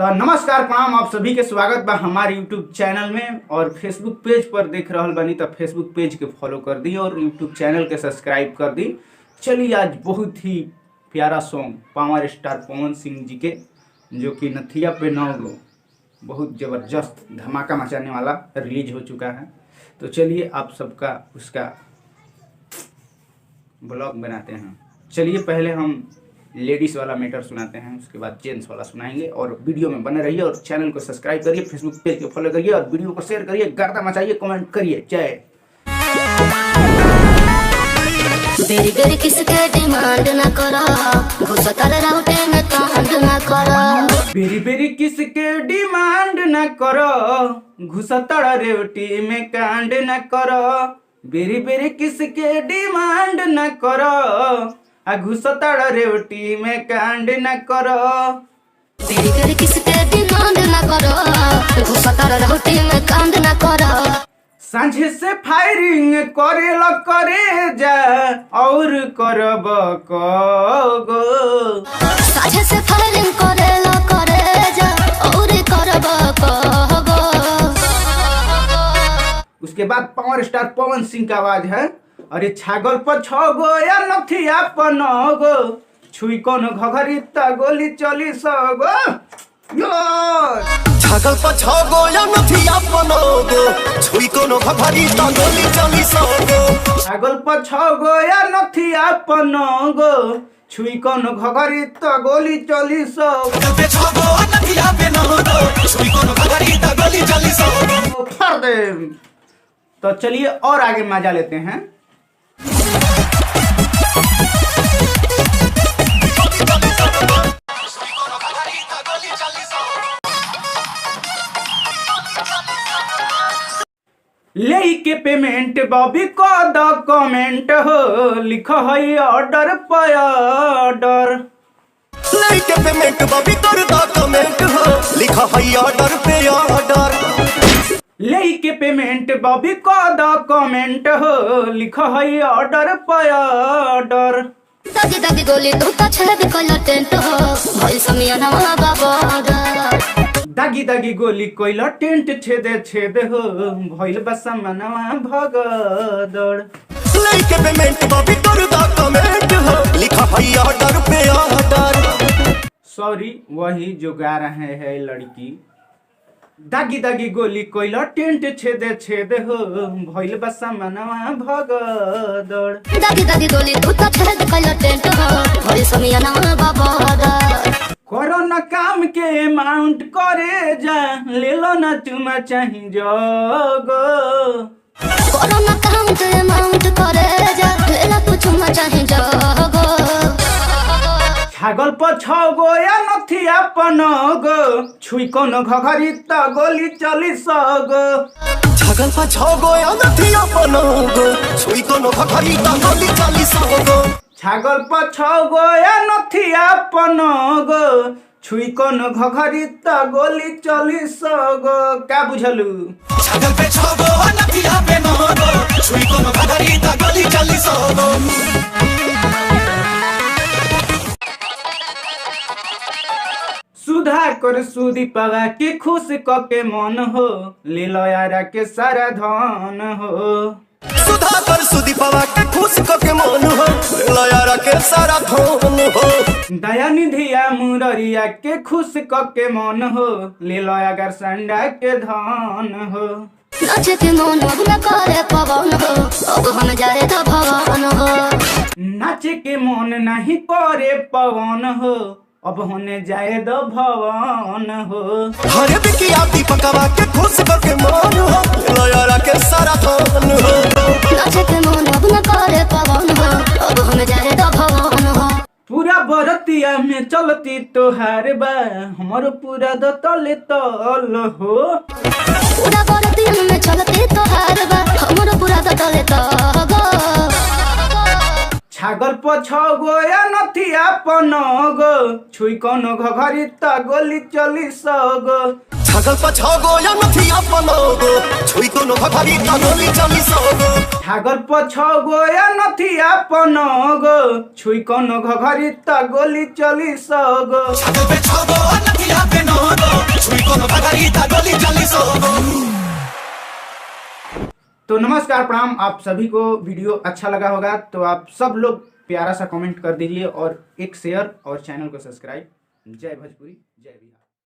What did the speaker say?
तो नमस्कार प्रणाम, आप सभी के स्वागत बा हमारे यूट्यूब चैनल में। और फेसबुक पेज पर देख रहल बानी तो फेसबुक पेज के फॉलो कर दी और यूट्यूब चैनल के सब्सक्राइब कर दी। चलिए आज बहुत ही प्यारा song power star Pawan Singh ji के, जो कि नथिया पे 9 गो बहुत ज़बरदस्त धमाका मचाने वाला रिलीज हो चुका है। तो चलिए आप सबका उसका ब्लॉग बनाते हैं। चलिए पहले हम लेडीज़ वाला मैटर सुनाते हैं, उसके बाद जेंट्स वाला सुनाएंगे। और वीडियो में बने रहिए और चैनल को सब्सक्राइब करिए, फेसबुक पेज को फॉलो करिए और वीडियो को शेयर करिए, गर्दा मचाइए, कमेंट करिए। जय। बेरी बेरी किसके डिमांड ना करो, घुसतर राउटे में कांड ना करो। बेरी बेरी किसके डिमांड ना करो, घुसतर रेवटी में कांड ना करो। बेरी बेरी किसके डिमांड ना करो, घुसतर रेवटी में कांड न करो। बेरी बेरी किसके डिमांड ना करो, घुसतर राउटे में कांड ना करो। सांझे से फायरिंग करे जा और करब कगो। सांझे से फायरिंग करे जा और करब कगो। उसके बाद पावर स्टार पवन सिंह का आवाज है। अरे छागल पर 6 गो या नथिया पर 9 गो, छुई कोनो घघरी त गोली चली 100 गो। छागल पर 6 गो या नथिया पर 9 गो, छुई कोनो घघरी त गोली चली 100 गो। छागल पर 6 गो या नथिया पर 9 गो, छुई कोनो घघरी त गोली चली 100 गो। पे 6 गो नथिया पे 9 गो, छुई कोनो घघरी त गोली चली 100 गो। फाड़ दे। तो चलिए और आगे मजा लेते हैं। ले के पेमेंट बॉबी को डॉक्यूमेंट हो, लिखो है ऑर्डर पे ऑर्डर। ले के पेमेंट बॉबी कर डॉक्यूमेंट हो, लिखा है ऑर्डर पे ऑर्डर। ले के पेमेंट बॉबी को डॉक्यूमेंट हो, लिखो है ऑर्डर पे ऑर्डर। दादी दादी गोली तू तो छेद कल टेंट हो, भाई समियाना बाबा। दागी दागी गोली कोइला टेंट छेदे छेद हो, भइल बसा मनवा भगदड़। लेके पेमेंट बॉबी कर डॉक्यूमेंट हो, लिखा है ऑर्डर पे ऑर्डर। सॉरी, वही जो गा रहे हैं लड़की। दागी दागी गोली कोइला टेंट छेदे छेद हो, भइल बसा मनवा भगदड़। दादी दादी गोली तू तो छेद कल टेंट हो, भाई समियाना बाबा। करो न काम के अमाउंट करे जा, ले लो न चुमा चाही जोगो। करो न काम के अमाउंट करे जा, ले लो तू चुमा चाही जोगो। छागल पर 6 गो या नथिया पर 9 गो, छुई कोनो घघरी त गोली चली 100 गो। छागल पर 6 गो या नथिया पर 9 गो, छुई कोनो घघरी त गोली चली 100 गो। छागल पर 6 गो या नथिया पर 9 गो, छुई कोनो घघरी त गोली चली 100 गो। का बुझलू? छागल पे 6 गो नथिया पे 9 गो, छुई कोनो घघरी त गोली चली 100 गो। सुधा कर सूदी पगा के खुश क के मन हो, ले लो यारा के सारा धन हो। सुधा कर सुदी पवा के खुश क के मन हो, ले यारा के सारा धन हो। दया निधिया मुररिया के खुश क के मन हो, ले लो अगर संडा के धन हो। नाचे के मन न करे पवन हो, अब हम जाए तो भवन हो। नाचे के मन नहीं करे पवन हो, अब होने जाए दो भवन हो। हरे बिकिया दीपकवा के खुश क के मन हो, ले यारा के सारा धन हो। नाचे के मन न करे पवन हो, अब हम जाए तो भवन हो। पूरा बरतिया में चलती तोहार बा, हमारो पूरा द तले तल हो। पूरा बरतिया में चलती तोहार बा, हमरो पूरा द तले तल। छागल पर 6 गो या नथिया पर 9 गो, छुई कोनो घघरी त गोली चली 100 गो। छागल पर 6 गो या नथिया पर 9 गो, छुई कोनो घघरी त गोली चली 100 गो। छागल पर 6 गो या नथिया पर 9 गो, छुई कोनो घघरी त गोली चली 100 गो। छागल पे 6 गो नथिया पे 9 गो, कोनो भगाई ता गोली चली सो तो नमस्कार प्रणाम, आप सभी को वीडियो अच्छा लगा होगा तो आप सब लोग प्यारा सा कमेंट कर दीजिए और एक शेयर और चैनल को सब्सक्राइब। जय भोजपुरी, जय बिहार।